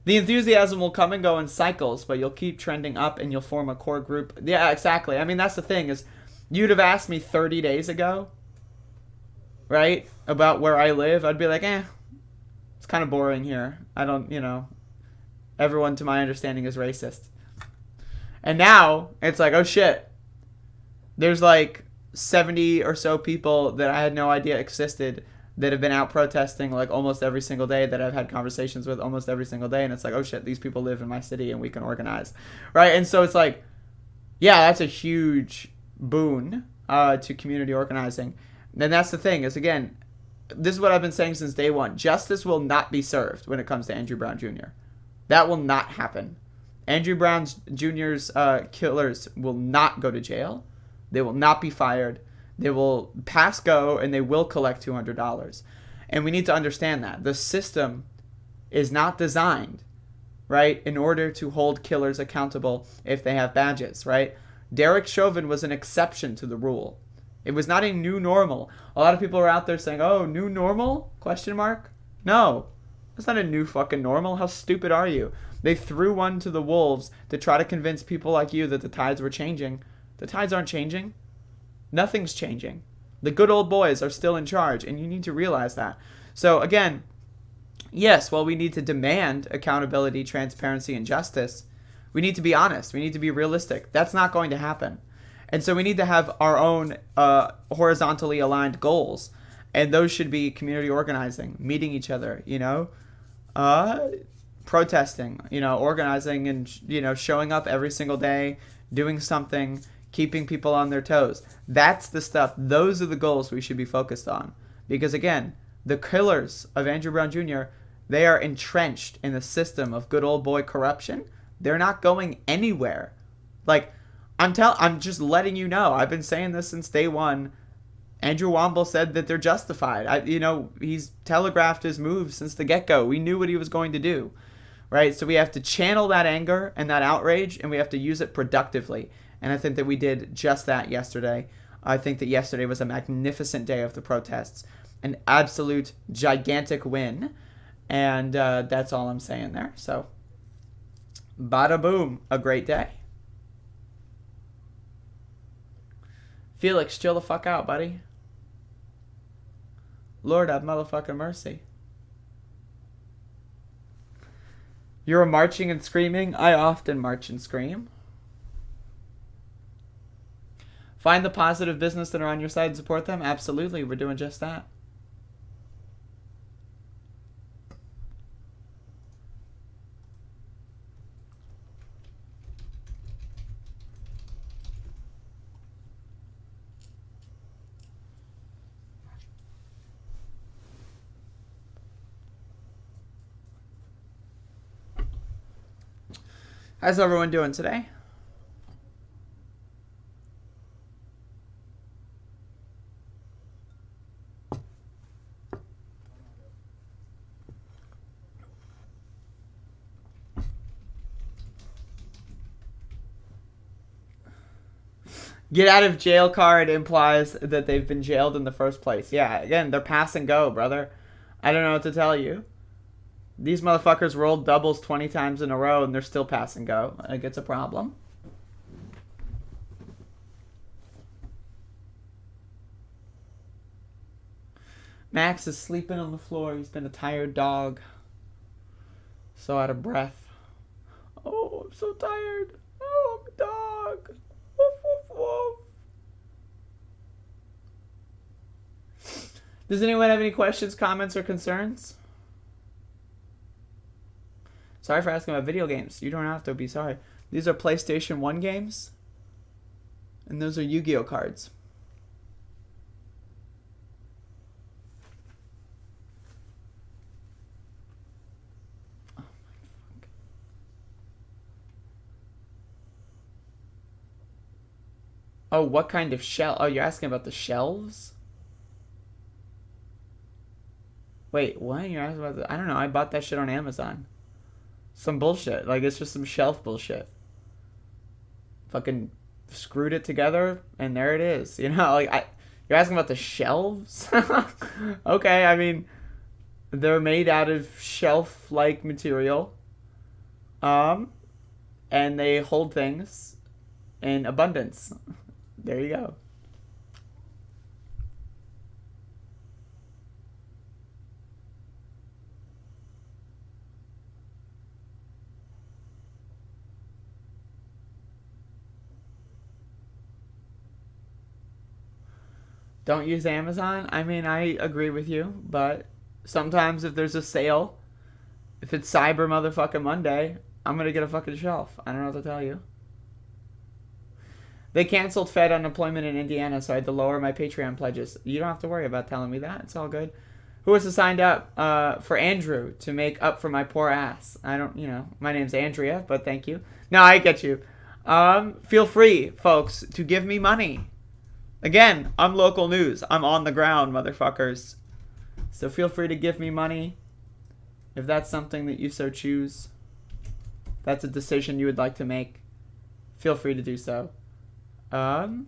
The enthusiasm will come and go in cycles, but you'll keep trending up and you'll form a core group. Yeah, exactly. I mean, that's the thing is, you'd have asked me 30 days ago, right, about where I live. I'd be like, it's kind of boring here. I don't, everyone to my understanding is racist. And now it's like, oh shit. There's 70 or so people that I had no idea existed that have been out protesting almost every single day, that I've had conversations with almost every single day. And it's like, oh shit, these people live in my city and we can organize. Right? And so it's that's a huge boon to community organizing. And that's the thing is, again, this is what I've been saying since day one. Justice will not be served when it comes to Andrew Brown Jr. That will not happen. Andrew Brown Jr.'s killers will not go to jail. They will not be fired. They will pass go, and they will collect $200. And we need to understand that. The system is not designed, right, in order to hold killers accountable if they have badges, right? Derek Chauvin was an exception to the rule. It was not a new normal. A lot of people are out there saying, oh, new normal? ? No. That's not a new fucking normal. How stupid are you? They threw one to the wolves to try to convince people like you that the tides were changing. The tides aren't changing. Nothing's changing. The good old boys are still in charge, and you need to realize that. So again, yes, while we need to demand accountability, transparency, and justice, we need to be honest. We need to be realistic. That's not going to happen. And so we need to have our own horizontally aligned goals, and those should be community organizing, meeting each other, protesting, organizing and, showing up every single day, doing something, keeping people on their toes. That's the stuff. Those are the goals we should be focused on. Because again, the killers of Andrew Brown Jr., they are entrenched in the system of good old boy corruption. They're not going anywhere. I'm just letting you know. I've been saying this since day one. Andrew Womble said that they're justified. He's telegraphed his moves since the get-go. We knew what he was going to do. Right? So we have to channel that anger and that outrage, and we have to use it productively. And I think that we did just that yesterday. I think that yesterday was a magnificent day of the protests. An absolute gigantic win. And that's all I'm saying there. So, bada boom. A great day. Felix, chill the fuck out, buddy. Lord have motherfucking mercy. You're marching and screaming? I often march and scream. Find the positive business that are on your side and support them? Absolutely, we're doing just that. How's everyone doing today? Get out of jail card implies that they've been jailed in the first place. Yeah, again, they're pass and go, brother. I don't know what to tell you. These motherfuckers rolled doubles 20 times in a row and they're still pass and go. I think it's a problem. Max is sleeping on the floor. He's been a tired dog. So out of breath. Oh, I'm so tired. Oh, I'm a dog. Woof, woof, woof. Does anyone have any questions, comments, or concerns? Sorry for asking about video games. You don't have to be sorry. These are PlayStation 1 games. And those are Yu-Gi-Oh cards. Oh, what kind of shell? Oh, you're asking about the shelves? Wait, what? You're asking about the... I don't know. I bought that shit on Amazon. Some bullshit. Like, it's just some shelf bullshit. Fucking screwed it together, and there it is. You know, like, you're asking about the shelves? Okay, I mean, they're made out of shelf-like material. And they hold things in abundance. There you go. Don't use Amazon? I mean, I agree with you, but sometimes if there's a sale, if it's Cyber motherfucking Monday, I'm gonna get a fucking shelf. I don't know what to tell you. They canceled Fed unemployment in Indiana, so I had to lower my Patreon pledges. You don't have to worry about telling me that. It's all good. Who was signed up for Andrew to make up for my poor ass? I don't, you know, my name's Andrea, but thank you. No, I get you. Feel free, folks, to give me money. Again, I'm local news. I'm on the ground, motherfuckers. So feel free to give me money if that's something that you so choose. If that's a decision you would like to make. Feel free to do so. Bodan,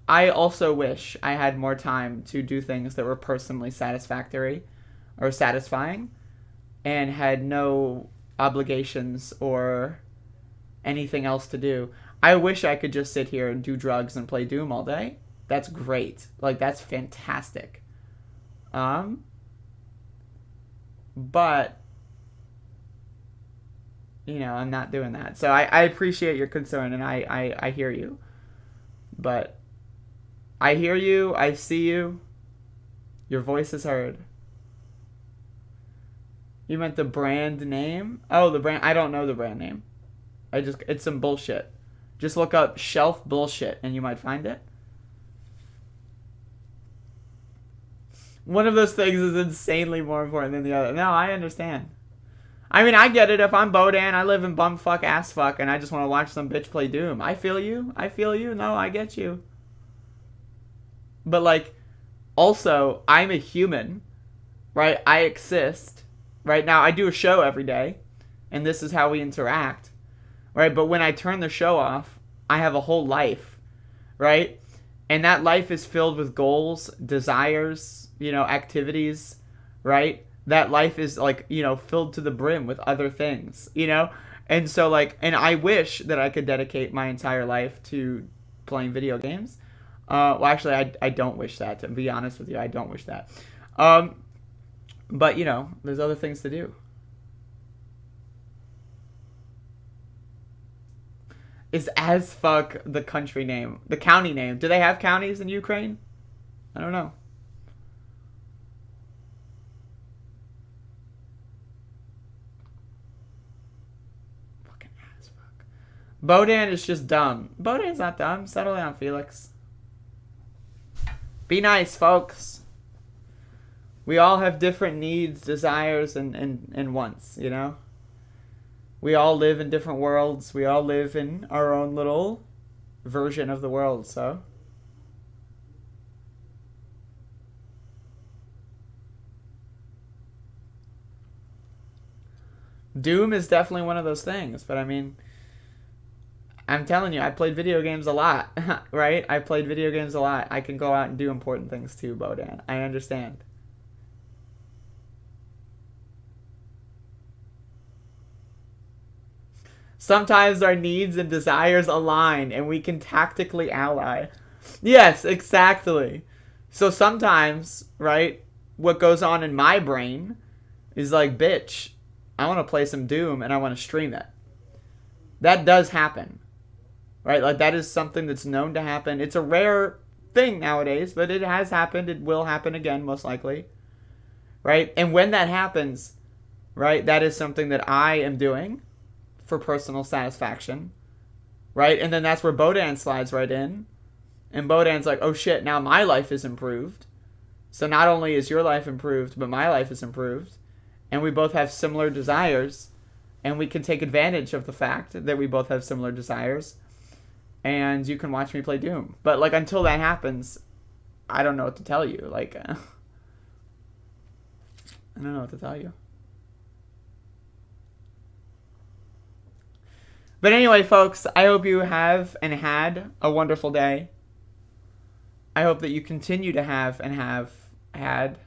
I also wish I had more time to do things that were personally satisfactory or satisfying and had no obligations or anything else to do. I wish I could just sit here and do drugs and play Doom all day. That's great. Like, that's fantastic. But, you know, I'm not doing that. So I appreciate your concern, and I hear you. But I hear you. I see you. Your voice is heard. You meant the brand name? Oh, the brand. I don't know the brand name. It's some bullshit. Just look up shelf bullshit and you might find it. One of those things is insanely more important than the other. No, I understand. I mean, I get it. If I'm Bodan, I live in bumfuck ass fuck, and I just want to watch some bitch play Doom. I feel you. I feel you. No, I get you. But, like, also, I'm a human, right? I exist. Right now, I do a show every day, and this is how we interact. right? But when I turn the show off, I have a whole life, right? And that life is filled with goals, desires, activities, right? That life is like, filled to the brim with other things, And so and I wish that I could dedicate my entire life to playing video games. Well, actually, I don't wish that, to be honest with you. I don't wish that. But, there's other things to do. Is as fuck the country name, the county name. Do they have counties in Ukraine? I don't know. Fucking as fuck. Bodan is just dumb. Bodan's not dumb. Settle down, Felix. Be nice, folks. We all have different needs, desires, and wants, We all live in different worlds. We all live in our own little version of the world, so. Doom is definitely one of those things, but I mean, I'm telling you, I played video games a lot, right? I played video games a lot. I can go out and do important things too, Bodan. I understand. Sometimes our needs and desires align and we can tactically ally. Yes, exactly. So sometimes, right, what goes on in my brain is like, bitch, I want to play some Doom and I want to stream it. That does happen. Right? Like, that is something that's known to happen. It's a rare thing nowadays, but it has happened. It will happen again, most likely. Right? And when that happens, right, that is something that I am doing for personal satisfaction. Right? And then that's where Bodan slides right in. And Bodan's like, oh shit, now my life is improved. So not only is your life improved, but my life is improved. And we both have similar desires. And we can take advantage of the fact that we both have similar desires. And you can watch me play Doom. But, like, until that happens, I don't know what to tell you. Like, I don't know what to tell you. But anyway, folks, I hope you have and had a wonderful day. I hope that you continue to have and have had.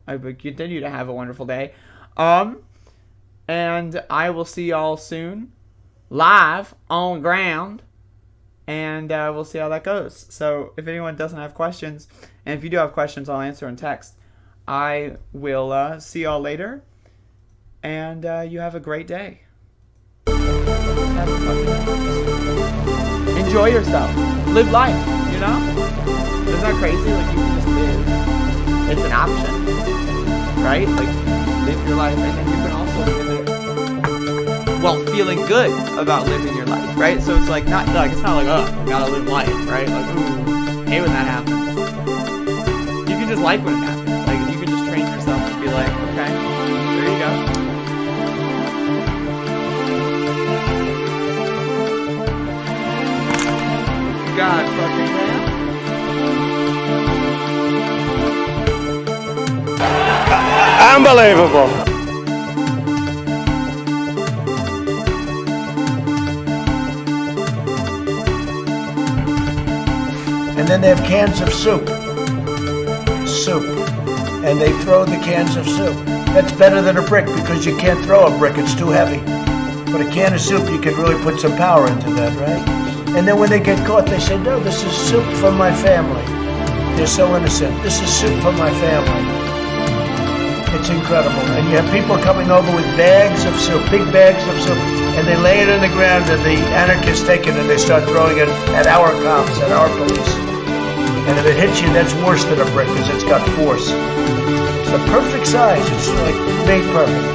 I hope you continue to have a wonderful day. And I will see y'all soon. Live on ground, and we'll see how that goes. So if anyone doesn't have questions, and if you do have questions, I'll answer in text. I will see y'all later, and you have a great day. Have a fucking day. Enjoy yourself. Live life, Isn't that crazy? Like, you can just live. It's an option, right? Like, live your life, and then you can also live it. Well, feeling good about living your life, right? So it's it's not like, oh, I gotta live life, right? Like, ooh, hate when that happens. You can just like when it happens. Like, you can just train yourself to be like, okay, there you go. God fucking man. Unbelievable. And then they have cans of soup. And they throw the cans of soup. That's better than a brick because you can't throw a brick, it's too heavy. But a can of soup, you can really put some power into that, right? And then when they get caught, they say, no, this is soup from my family. They're so innocent. This is soup from my family. It's incredible. And you have people coming over with bags of soup, big bags of soup, and they lay it on the ground, and the anarchists take it and they start throwing it at our cops, at our police. And if it hits you, that's worse than a brick because it's got force. It's the perfect size. It's like made perfect.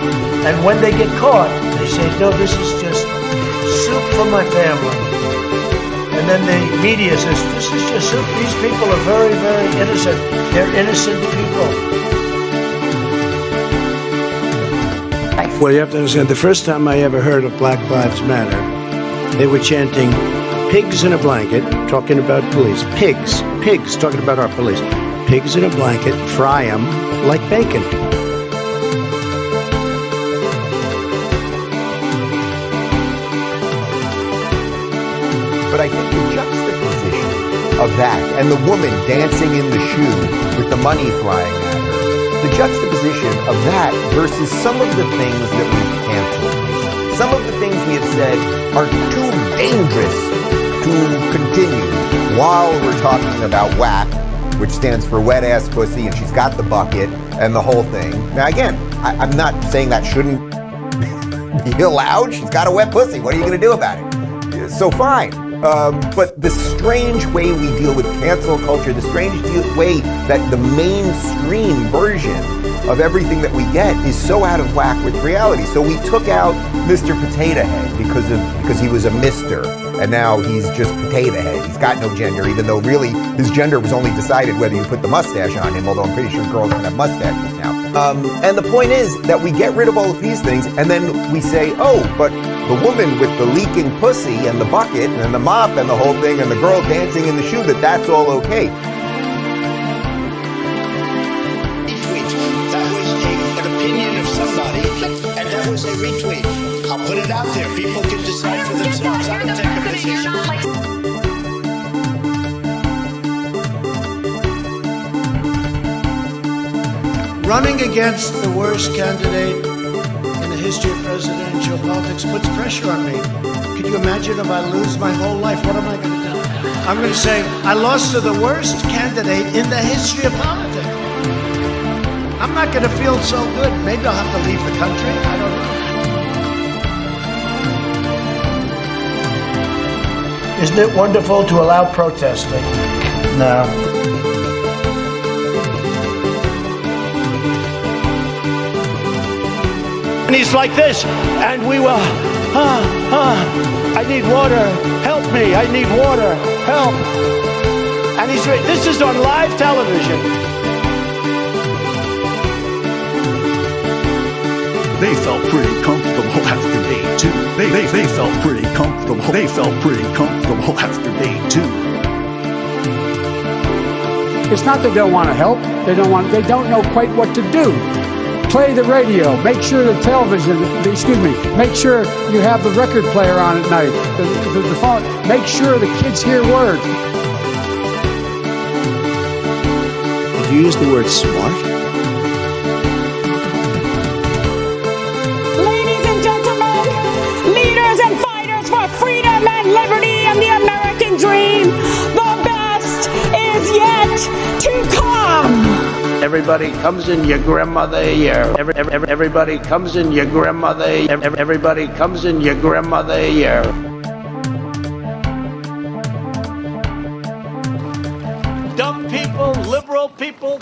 And when they get caught, they say, no, this is just soup from my family. And then the media says, this is just soup. These people are very, very innocent. They're innocent people. Well, you have to understand, the first time I ever heard of Black Lives Matter, they were chanting, pigs in a blanket, talking about police. Pigs, talking about our police. Pigs in a blanket, fry them like bacon. But I think the juxtaposition of that and the woman dancing in the shoe with the money flying at her, the juxtaposition of that versus some of the things that we've canceled. Some of the things we have said are too dangerous to continue while we're talking about WAP, which stands for wet ass pussy, and she's got the bucket and the whole thing. Now again, I'm not saying that shouldn't be allowed. She's got a wet pussy. What are you going to do about it? So fine. But the strange way we deal with cancel culture, the strange way that the mainstream version of everything that we get is so out of whack with reality. So we took out Mr. Potato Head because he was a Mr. and now he's just Potato Head. He's got no gender, even though really his gender was only decided whether you put the mustache on him, although I'm pretty sure girls can have mustaches now. And the point is that we get rid of all of these things and then we say, oh, but the woman with the leaking pussy and the bucket and the mop and the whole thing and the girl dancing in the shoe, that's all okay. That was an opinion of somebody, and that was a retweet. I'll put it out there. People can decide for themselves. I don't take a position. Running against the worst candidate in the history of presidential politics puts pressure on me. Could you imagine if I lose my whole life? What am I going to do? I'm going to say, I lost to the worst candidate in the history of politics. I'm not going to feel so good. Maybe I'll have to leave the country. I don't know. Isn't it wonderful to allow protesting? No. And he's like this, and we will, I need water, help me, I need water, help. And this is on live television. They felt pretty comfortable after day two. They felt pretty comfortable. They felt pretty comfortable after day two. It's not they don't want to help. They don't know quite what to do. Play the radio. Make sure the television, make sure you have the record player on at night. The phone. Make sure the kids hear word. Did you use the word smart? Ladies and gentlemen, leaders and fighters for freedom and liberty and the American dream, the best is yet to come. Everybody comes in your grandmother ear. Everybody comes in your grandmother ear. Everybody comes in your grandmother ear. Dumb people, liberal people.